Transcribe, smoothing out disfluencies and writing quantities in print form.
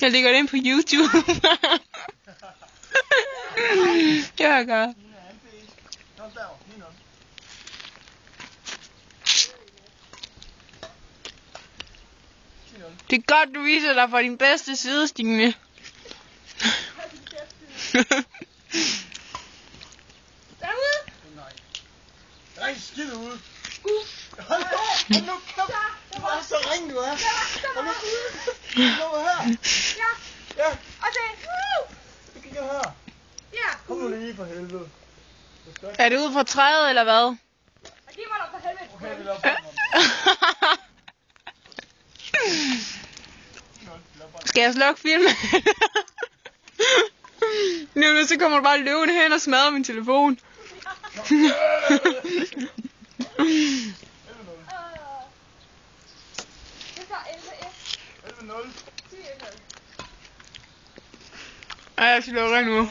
Jeg lægger det ind på YouTube. Jeg gør. Det er godt, du viser dig fra din bedste side, Stine. Derude? Nej. Nej, skid ud. Hold nu kæft. Du er så ring, du er. Hold nu. Kom her. Ja. Og det Du kigger her. ja. Kom nu lige for helvede. Er det ude fra træet, eller hvad? Og giv mig dig for helvede. Okay, vi laver bare. Skal jeg slukke filmen? Nu så kommer du bare løvende hen og smadrer min telefon. Ej, jeg slukker nu.